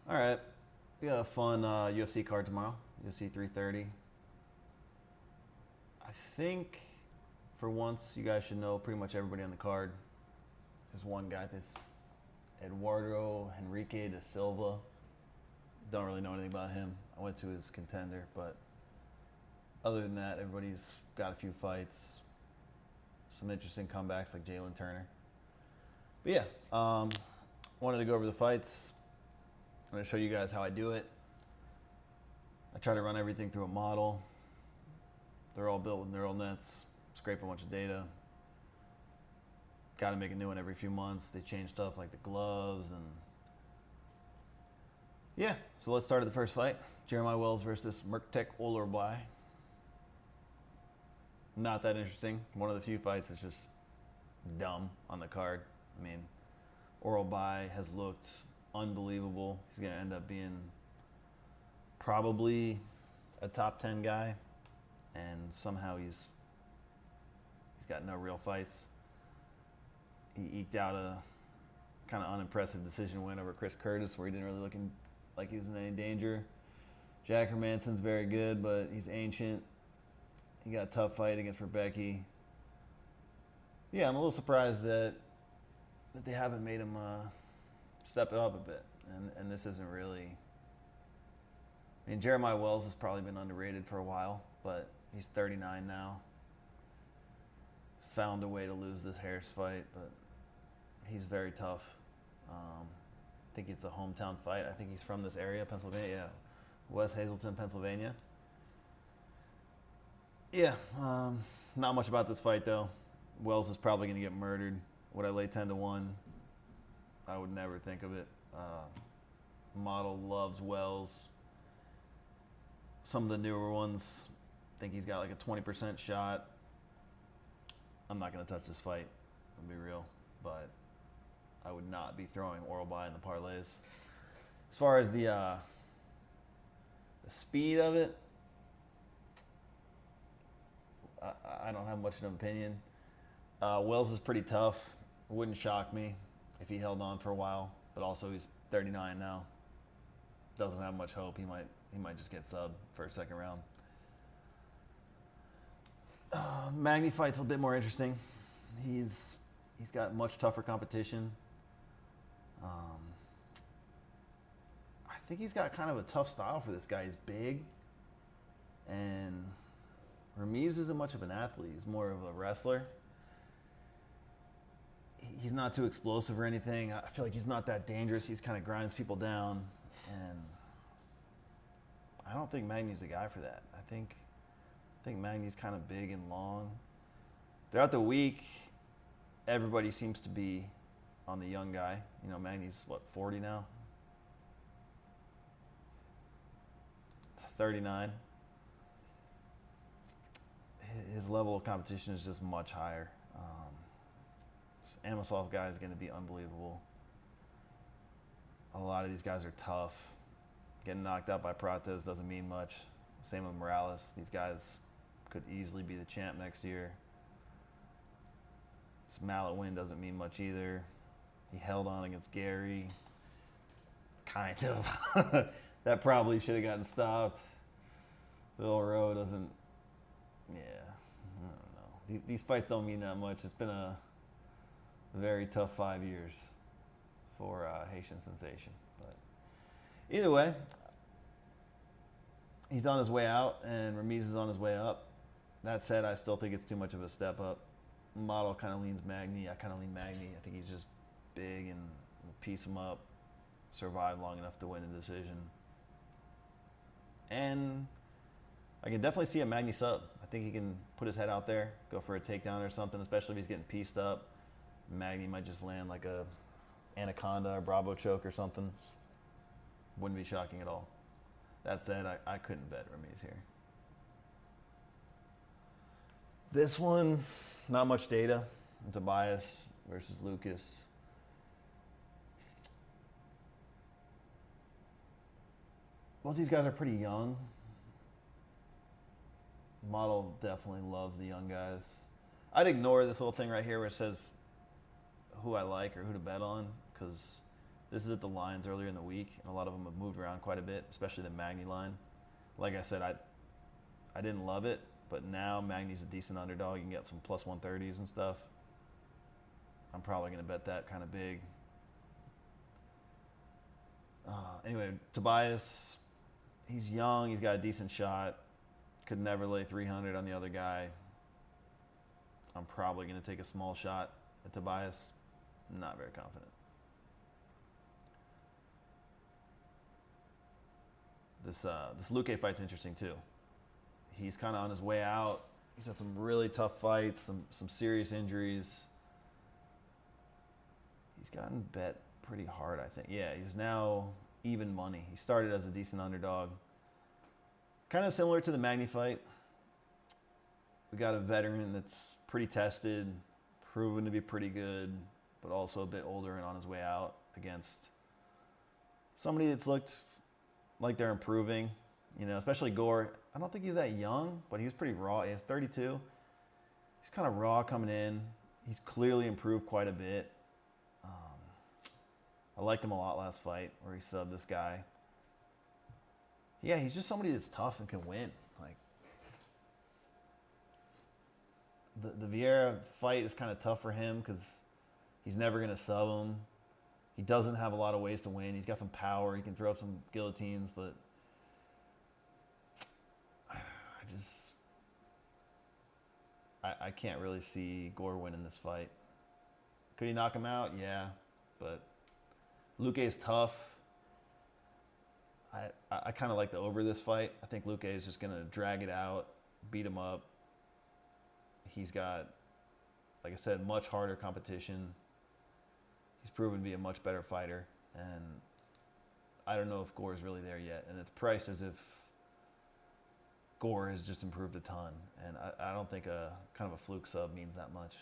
All right, we got a fun UFC card tomorrow. UFC 330. I think for once you guys should know pretty much everybody on the card. There's one guy, this Eduardo Henrique da Silva. Don't really know anything about him. I went to his contender, but other than that, everybody's got a few fights. Some interesting comebacks like Jalen Turner. But yeah, wanted to go over the fights. I'm going to show you guys how I do it. I try to run everything through a model. They're all built with neural nets. Scrape a bunch of data. Got to make a new one every few months. They change stuff like the gloves and yeah. So let's start at the first fight. Jeremiah Wells versus Orolbai. Not that interesting. One of the few fights that's just dumb on the card. I mean, Orolbai has looked unbelievable. He's going to end up being probably a top 10 guy, and somehow he's got no real fights. He eked out a kind of unimpressive decision win over Chris Curtis where he didn't really look like he was in any danger. Jack Hermansson's very good, but he's ancient. He got a tough fight against Rebecca. Yeah, I'm a little surprised that they haven't made him step it up a bit. And this isn't really... I mean, Jeremiah Wells has probably been underrated for a while, but he's 39 now. Found a way to lose this Harris fight, but he's very tough. I think it's a hometown fight. I think he's from this area, Pennsylvania. Yeah, West Hazelton, Pennsylvania. Yeah, not much about this fight, though. Wells is probably going to get murdered. Would I lay 10-1? I would never think of it. Model loves Wells. Some of the newer ones think he's got like a 20% shot. I'm not going to touch this fight, to be real, but I would not be throwing Orolbai in the parlays. As far as the speed of it, I don't have much of an opinion. Wells is pretty tough. It wouldn't shock me if he held on for a while, but also he's 39 now. Doesn't have much hope. He might just get subbed for a second round. Magny fight's a bit more interesting. He's got much tougher competition. I think he's got kind of a tough style for this guy. He's big, and Ramiz isn't much of an athlete. He's more of a wrestler. He's not too explosive or anything. I feel like he's not that dangerous. He's kind of grinds people down, and I don't think Magny's the guy for that. I think Magny's kind of big and long. Throughout the week, everybody seems to be on the young guy. You know, Magny's, 40 now? 39. His level of competition is just much higher. This Amosov guy is going to be unbelievable. A lot of these guys are tough. Getting knocked out by Prates doesn't mean much. Same with Morales. These guys could easily be the champ next year. This mallet win doesn't mean much either. He held on against Garry. Kind of. That probably should have gotten stopped. Bill Rowe doesn't... Yeah, I don't know. These fights don't mean that much. It's been a very tough 5 years for Haitian Sensation. But either way, he's on his way out, and Ramiz is on his way up. That said, I still think it's too much of a step up. Model kind of leans Magny. I kind of lean Magny. I think he's just big and will piece him up, survive long enough to win a decision. And I can definitely see a Magny sub. I think he can put his head out there, go for a takedown or something, especially if he's getting pieced up. Magny might just land like a Anaconda or Bravo choke or something. Wouldn't be shocking at all. That said, I couldn't bet Ramiz here. This one, not much data. Tobias versus Lucas. Both these guys are pretty young. Model definitely loves the young guys. I'd ignore this little thing right here where it says who I like or who to bet on, because This is at the lines earlier in the week, and a lot of them have moved around quite a bit, especially the Magny line. Like I said, I didn't love it, but now Magny's a decent underdog. You can get some plus 130s and stuff. I'm probably going to bet that kind of big. Anyway, Tobias, he's young. He's got a decent shot. Could never lay 300 on the other guy. I'm probably going to take a small shot at Tobias. Not very confident. This Luque fight's interesting too. He's kind of on his way out. He's had some really tough fights, some serious injuries. He's gotten bet pretty hard, I think. Yeah, he's now even money. He started as a decent underdog. Kind of similar to the Magny fight. We got a veteran that's pretty tested, proven to be pretty good, but also a bit older and on his way out against somebody that's looked like they're improving. You know, especially Gore. I don't think he's that young, but he's pretty raw. He's 32. He's kind of raw coming in. He's clearly improved quite a bit. I liked him a lot last fight where he subbed this guy. Yeah, he's just somebody that's tough and can win. Like the Vieira fight is kind of tough for him because he's never going to sub him. He doesn't have a lot of ways to win. He's got some power. He can throw up some guillotines, but I can't really see Gore winning this fight. Could he knock him out? Yeah, but Luque is tough. I kind of like the over this fight. I think Luque is just going to drag it out, beat him up. He's got, like I said, much harder competition. He's proven to be a much better fighter, and I don't know if Gore is really there yet. And it's priced as if Gore has just improved a ton, and I don't think a kind of a fluke sub means that much.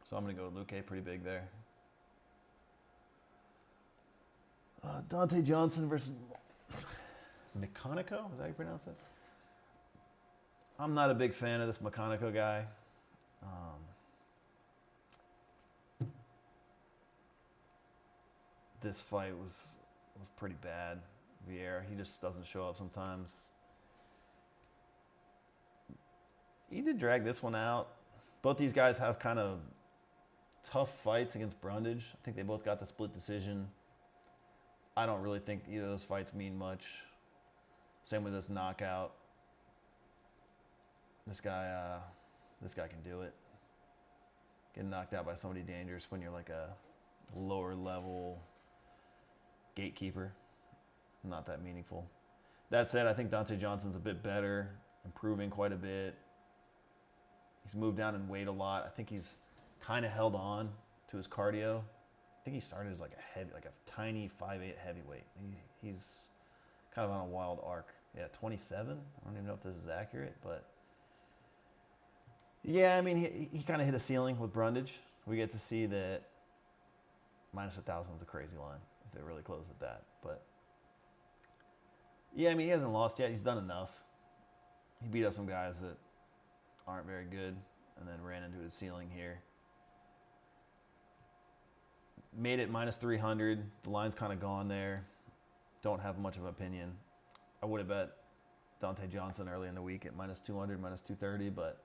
So I'm going to go with Luque pretty big there. Dante Johnson versus McConico? Is that how you pronounce it? I'm not a big fan of this McConico guy. This fight was pretty bad. Vieira, he just doesn't show up sometimes. He did drag this one out. Both these guys have kind of tough fights against Brundage. I think they both got the split decision. I don't really think either of those fights mean much. Same with this knockout. This guy can do it. Getting knocked out by somebody dangerous when you're like a lower level gatekeeper. Not that meaningful. That said, I think Dante Johnson's a bit better, improving quite a bit. He's moved down in weight a lot. I think he's kind of held on to his cardio. I think he started as like a tiny 5'8" heavyweight. He's kind of on a wild arc. Yeah, 27. I don't even know if this is accurate, but yeah, I mean, he kind of hit a ceiling with Brundage. We get to see that minus 1,000 is a crazy line if it really closed at that. But yeah, I mean, he hasn't lost yet. He's done enough. He beat up some guys that aren't very good and then ran into his ceiling here. Made it minus 300. The line's kind of gone there. Don't have much of an opinion. I would have bet Dante Johnson early in the week at minus 200, minus 230, but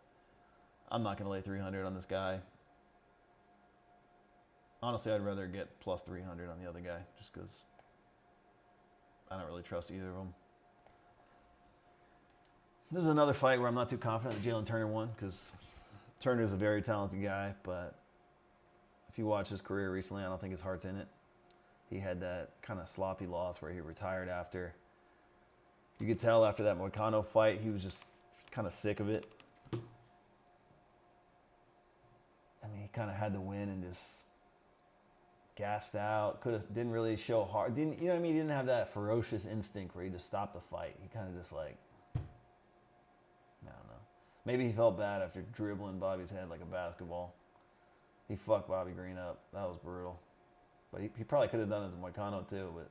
I'm not going to lay 300 on this guy. Honestly, I'd rather get plus 300 on the other guy just because I don't really trust either of them. This is another fight where I'm not too confident that Jalen Turner won because Turner's a very talented guy, but if you watch his career recently, I don't think his heart's in it. He had that kind of sloppy loss where he retired after. You could tell after that Moicano fight, he was just kind of sick of it. I mean, he kind of had the win and just gassed out. Didn't really show hard. You know what I mean? He didn't have that ferocious instinct where he just stopped the fight. He kind of just like, I don't know. Maybe he felt bad after dribbling Bobby's head like a basketball. He fucked Bobby Green up. That was brutal. But he probably could have done it to Moicano too. But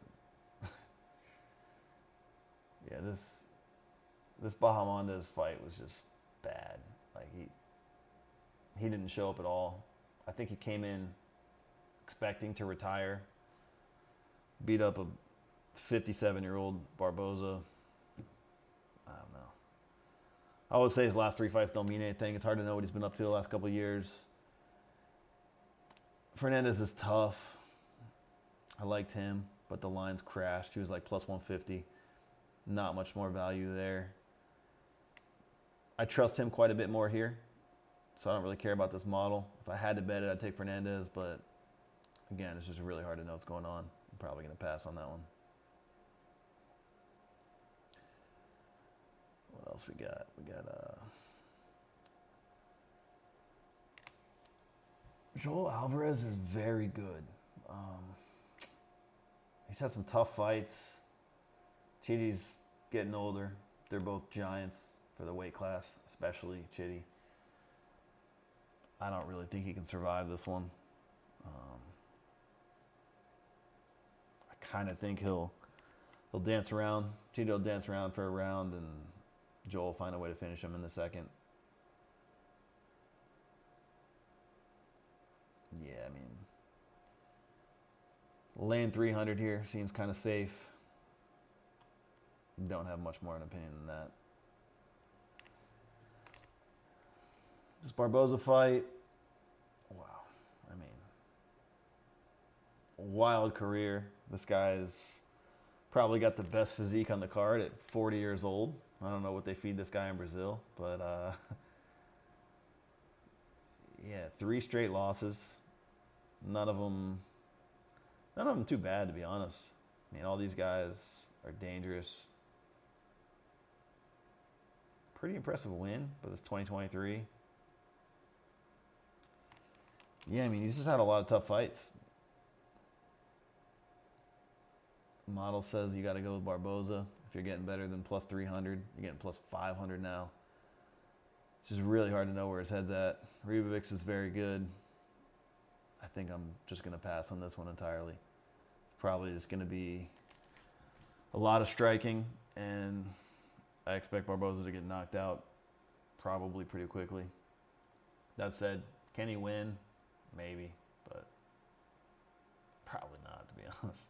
yeah, this Bahamondes fight was just bad. Like he didn't show up at all. I think he came in expecting to retire Beat up a 57-year-old Barboza. I don't know. I would say his last 3 fights don't mean anything. It's hard to know what he's been up to the last couple of years. Fernandes is tough. I liked him, but the lines crashed. He was like plus 150. Not much more value there. I trust him quite a bit more here, so I don't really care about this model. If I had to bet it, I'd take Fernandes, but again, it's just really hard to know what's going on. I'm probably going to pass on that one. What else we got? We got Joel Alvarez is very good. He's had some tough fights. Chitty's getting older. They're both giants for the weight class, especially Chitty. I don't really think he can survive this one. I kind of think he'll dance around. Chitty will dance around for a round, and Joel will find a way to finish him in the second. Yeah, I mean, laying 300 here seems kind of safe. Don't have much more of an opinion than that. This Barboza fight, wow. I mean, wild career. This guy's probably got the best physique on the card at 40 years old. I don't know what they feed this guy in Brazil, but yeah, 3 straight losses. None of them too bad, to be honest. I mean, all these guys are dangerous. Pretty impressive win, but it's 2023. Yeah, I mean, he's just had a lot of tough fights. Model says you got to go with Barboza. If you're getting better than plus 300, you're getting plus 500 now. It's just really hard to know where his head's at. Ribovics is very good. I think I'm just going to pass on this one entirely. Probably just going to be a lot of striking, and I expect Barboza to get knocked out probably pretty quickly. That said, can he win? Maybe, but probably not, to be honest.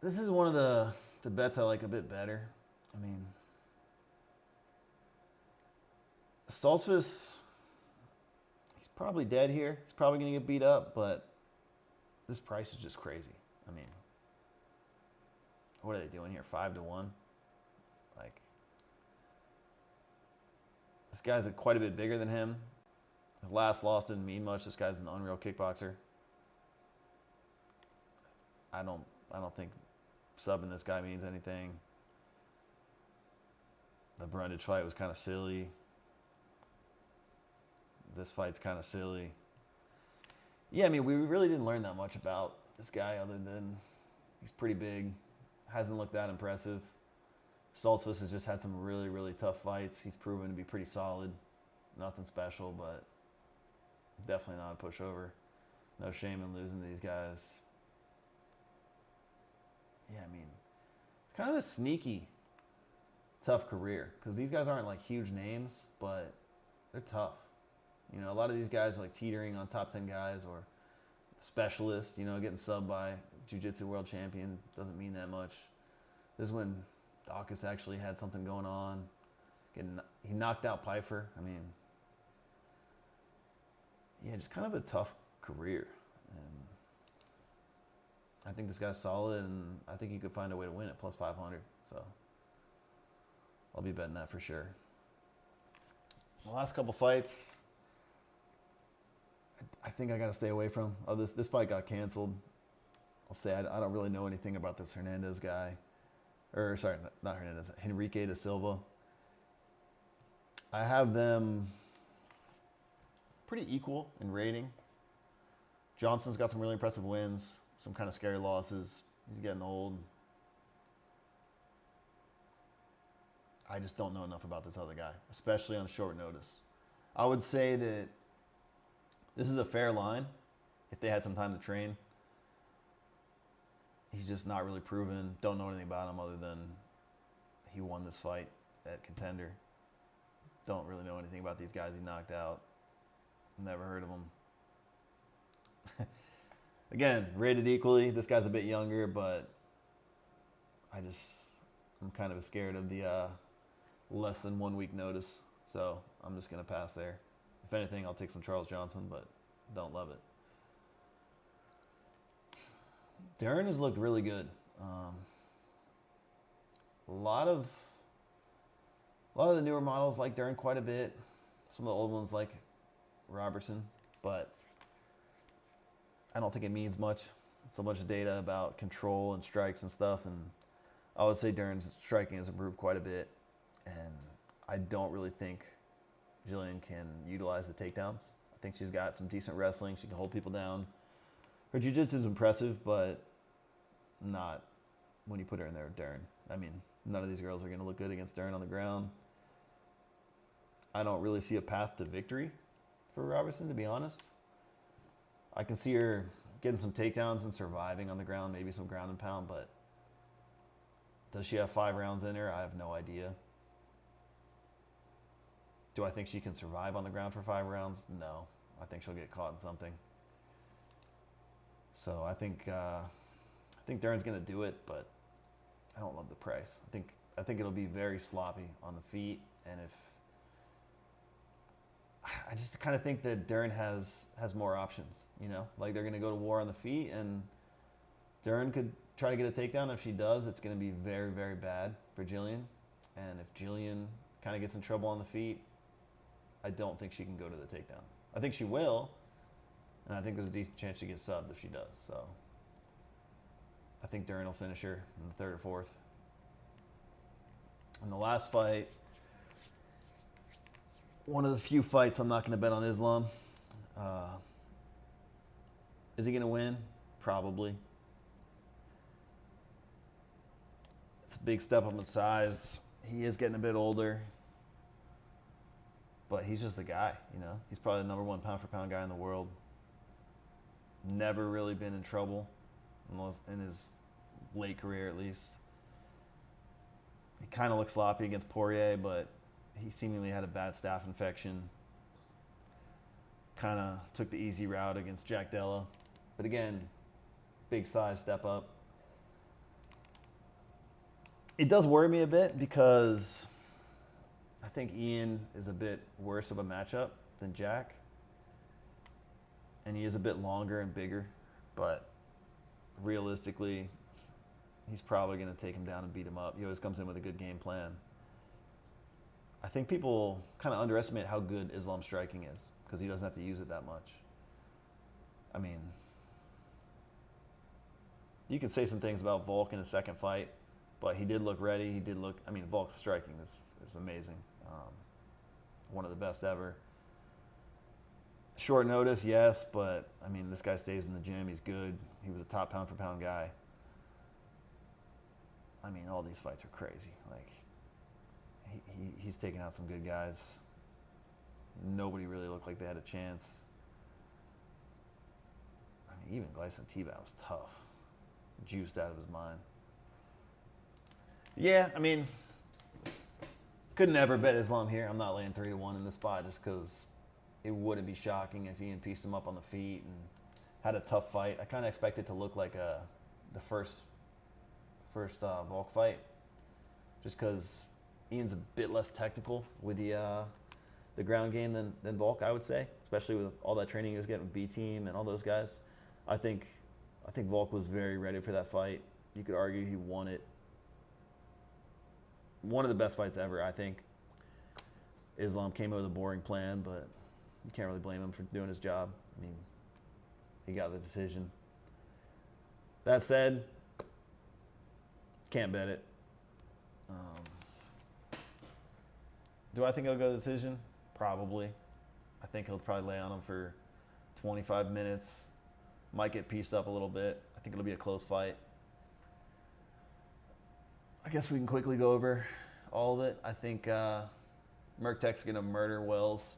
This is one of the bets I like a bit better. I mean, Stoltzfus, he's probably dead here. He's probably going to get beat up, but this price is just crazy. I mean, what are they doing here? 5 to 1? Like, this guy's quite a bit bigger than him. His last loss didn't mean much. This guy's an unreal kickboxer. I don't think subbing this guy means anything. The Brundage fight was kind of silly. This fight's kind of silly. Yeah, I mean, we really didn't learn that much about this guy other than he's pretty big. Hasn't looked that impressive. Stoltzfus has just had some really, really tough fights. He's proven to be pretty solid. Nothing special, but definitely not a pushover. No shame in losing to these guys. Yeah, I mean, it's kind of a sneaky, tough career because these guys aren't like huge names, but they're tough. You know, a lot of these guys are like teetering on top 10 guys or specialists, you know, getting subbed by jiu-jitsu world champion doesn't mean that much. This is when Dawkins actually had something going on. He knocked out Pfeiffer. I mean, yeah, just kind of a tough career. And I think this guy's solid, and I think he could find a way to win at plus 500. So I'll be betting that for sure. The last couple fights, I think I got to stay away from. Oh, this fight got canceled. I'll say I don't really know anything about this Hernandez guy. Or, sorry, not Hernandez. Henrique da Silva. I have them pretty equal in rating. Johnson's got some really impressive wins. Some kind of scary losses. He's getting old. I just don't know enough about this other guy, especially on short notice. I would say that this is a fair line if they had some time to train. He's just not really proven. Don't know anything about him other than he won this fight at Contender. Don't really know anything about these guys he knocked out. Never heard of them. Again, rated equally. This guy's a bit younger, but I'm kind of scared of the less than 1 week notice. So I'm just going to pass there. If anything, I'll take some Charles Johnson, but don't love it. Dern has looked really good. A lot of the newer models like Dern quite a bit. Some of the old ones like Robertson, but I don't think it means much. It's a bunch of data about control and strikes and stuff, and I would say Dern's striking has improved quite a bit, and I don't really think Jillian can utilize the takedowns. I think she's got some decent wrestling. She can hold people down. Her jiu-jitsu is impressive, but not when you put her in there with Dern. I mean, none of these girls are going to look good against Dern on the ground. I don't really see a path to victory for Robertson, to be honest. I can see her getting some takedowns and surviving on the ground, maybe some ground and pound, but does she have 5 rounds in her? I have no idea. Do I think she can survive on the ground for 5 rounds? No. I think she'll get caught in something. So I think Dern's going to do it, but I don't love the price. I think it'll be very sloppy on the feet, and I just kind of think that Dern has more options, you know? Like, they're going to go to war on the feet, and Dern could try to get a takedown. If she does, it's going to be very, very bad for Jillian. And if Jillian kind of gets in trouble on the feet, I don't think she can go to the takedown. I think she will, and I think there's a decent chance she gets subbed if she does. So I think Dern will finish her in the 3rd or 4th. In the last fight, one of the few fights I'm not going to bet on Islam. Is he going to win? Probably. It's a big step up in size. He is getting a bit older. But he's just the guy, you know. He's probably the #1 pound-for-pound guy in the world. Never really been in trouble, in his late career at least. He kind of looked sloppy against Poirier, but he seemingly had a bad staph infection. Kind of took the easy route against Jack Della. But again, big size step up. It does worry me a bit because I think Ian is a bit worse of a matchup than Jack. And he is a bit longer and bigger. But realistically, he's probably going to take him down and beat him up. He always comes in with a good game plan. I think people kind of underestimate how good Islam's striking is because he doesn't have to use it that much. I mean, you can say some things about Volk in his second fight, but he did look ready. Volk's striking is amazing. One of the best ever. Short notice, yes, but I mean, this guy stays in the gym. He's good. He was a top pound-for-pound guy. I mean, all these fights are crazy. Like, he's taking out some good guys. Nobody really looked like they had a chance. I mean, even Gleison Tibau was tough. Juiced out of his mind. Yeah, I mean, could never bet Islam here. I'm not laying 3-1 in this spot just because it wouldn't be shocking if Ian pieced him up on the feet and had a tough fight. I kind of expect it to look like the first Volk fight, just because Ian's a bit less technical with the ground game than Volk, I would say, especially with all that training he was getting with B-Team and all those guys. I think Volk was very ready for that fight. You could argue he won it. One of the best fights ever, I think. Islam came up with a boring plan, but you can't really blame him for doing his job. I mean, he got the decision. That said, can't bet it. Do I think he'll go to the decision? Probably. I think he'll probably lay on him for 25 minutes. Might get pieced up a little bit. I think it'll be a close fight. I guess we can quickly go over all of it. I think Mertek's going to murder Wells.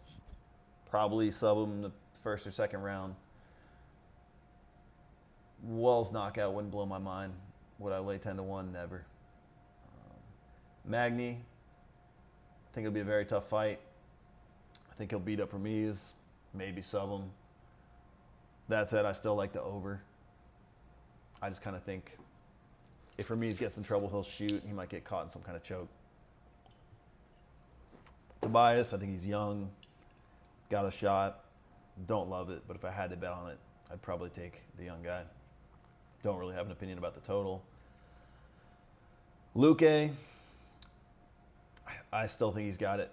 Probably sub him in the 1st or 2nd round. Wells knockout wouldn't blow my mind. Would I lay 10-1? Never. Magny, I think it'll be a very tough fight. I think he'll beat up Ramiz, maybe sub him. That said, I still like the over. I just kind of think if Ramirez gets in trouble, he'll shoot. He might get caught in some kind of choke. Tobias, I think he's young, got a shot. Don't love it, but if I had to bet on it, I'd probably take the young guy. Don't really have an opinion about the total. Luque, I still think he's got it.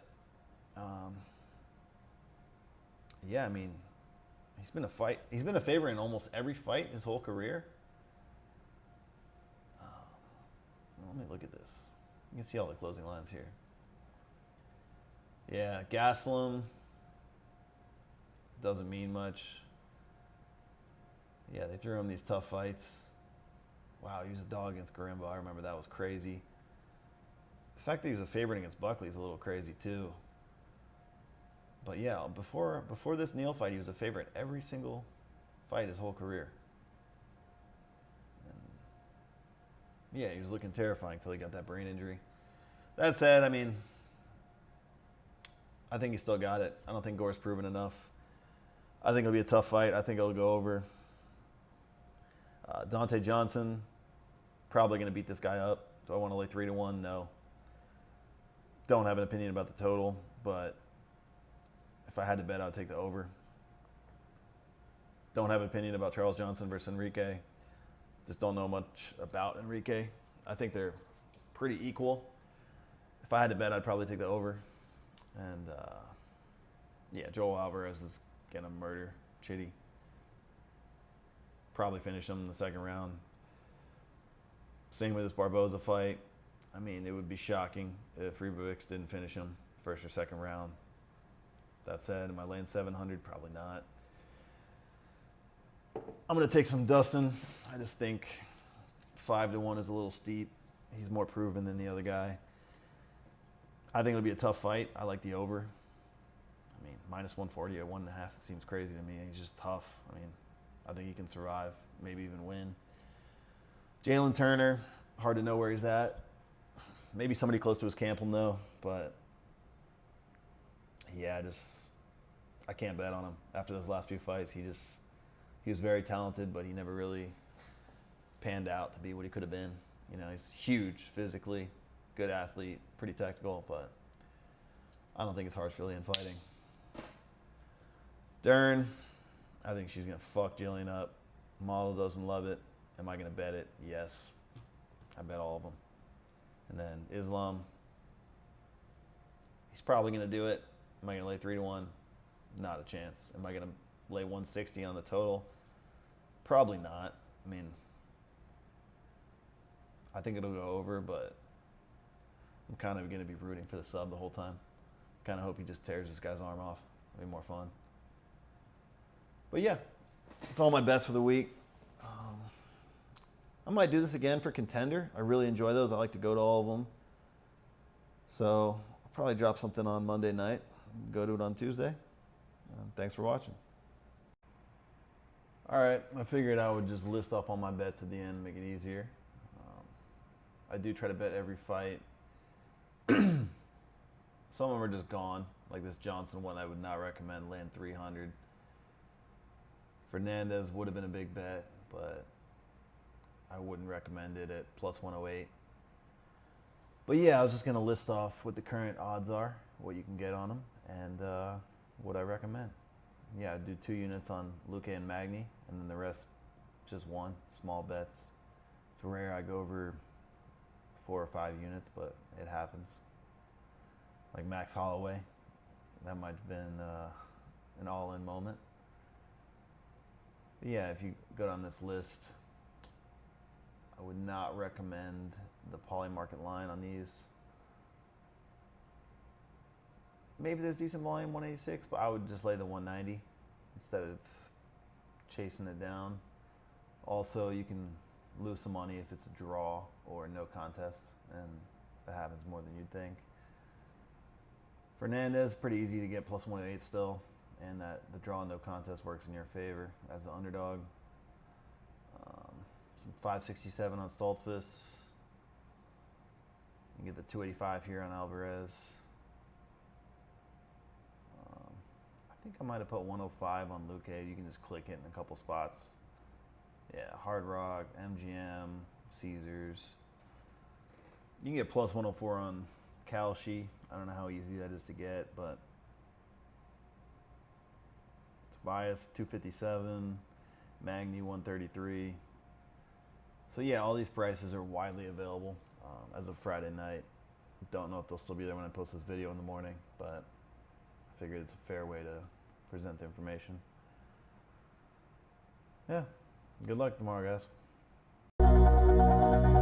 Yeah, I mean, he's been a favorite in almost every fight his whole career. Let me look at this. You can see all the closing lines here. Yeah, Gaslam doesn't mean much. Yeah, they threw him these tough fights. Wow, he was a dog against Garimbo. I remember that was crazy. The fact that he was a favorite against Buckley is a little crazy too. But yeah, before this Neal fight, he was a favorite every single fight his whole career. And yeah, he was looking terrifying until he got that brain injury. That said, I mean, I think he still got it. I don't think Gore's proven enough. I think it'll be a tough fight. I think it'll go over. Dante Johnson, probably going to beat this guy up. Do I want to lay 3-1? No. Don't have an opinion about the total, but if I had to bet, I would take the over. Don't have an opinion about Charles Johnson versus Henrique. Just don't know much about Henrique. I think they're pretty equal. If I had to bet, I'd probably take the over. And yeah, Joel Alvarez is going to murder Chitty. Probably finish him in the second round. Same with this Barboza fight. I mean, it would be shocking if Ribovics didn't finish him first or second round. That said, am I laying 700? Probably not. I'm going to take some Dustin. I just think 5-1 is a little steep. He's more proven than the other guy. I think it'll be a tough fight. I like the over. I mean, minus 140 at 1.5 seems crazy to me. He's just tough. I mean, I think he can survive, maybe even win. Jalen Turner, hard to know where he's at. Maybe somebody close to his camp will know, but yeah, I can't bet on him. After those last few fights, he was very talented, but he never really panned out to be what he could have been. You know, he's huge physically, good athlete, pretty technical, but I don't think his heart's really in fighting. Dern, I think she's going to fuck Jillian up. Model doesn't love it. Am I going to bet it? Yes. I bet all of them. And then Islam, he's probably going to do it. Am I going to lay 3-1? Not a chance. Am I going to lay 160 on the total? Probably not. I mean, I think it'll go over, but I'm kind of going to be rooting for the sub the whole time. Kind of hope he just tears this guy's arm off. It'll be more fun. But yeah, that's all my bets for the week. I might do this again for Contender. I really enjoy those. I like to go to all of them. So I'll probably drop something on Monday night. Go to it on Tuesday. Thanks for watching. All right, I figured I would just list off all my bets at the end, make it easier. I do try to bet every fight. Some of them are just gone, like this Johnson one I would not recommend laying 300. Fernandes would have been a big bet, but I wouldn't recommend it at plus 108. But yeah, I was just going to list off what the current odds are, what you can get on them, and what I recommend. Yeah, I do 2 units on Luque and Magny, and then the rest just one, small bets. It's rare I go over 4 or 5 units, but it happens. Like Max Holloway, that might have been an all-in moment. But yeah, if you go down this list, I would not recommend the poly market line on these. Maybe there's decent volume, 186, but I would just lay the 190 instead of chasing it down. Also, you can lose some money if it's a draw or no contest, and that happens more than you'd think. Fernandes, pretty easy to get plus 108 still, and that the draw and no contest works in your favor as the underdog. Some 567 on Stoltzfus. You can get the 285 here on Alvarez. I think I might have put 105 on Luque. You can just click it in a couple spots. Yeah, Hard Rock, MGM, Caesars. You can get plus 104 on Kalshi. I don't know how easy that is to get, but Tobias 257, Magny 133. So yeah, all these prices are widely available as of Friday night. Don't know if they'll still be there when I post this video in the morning, but I figured it's a fair way to present the information. Yeah, good luck tomorrow, guys.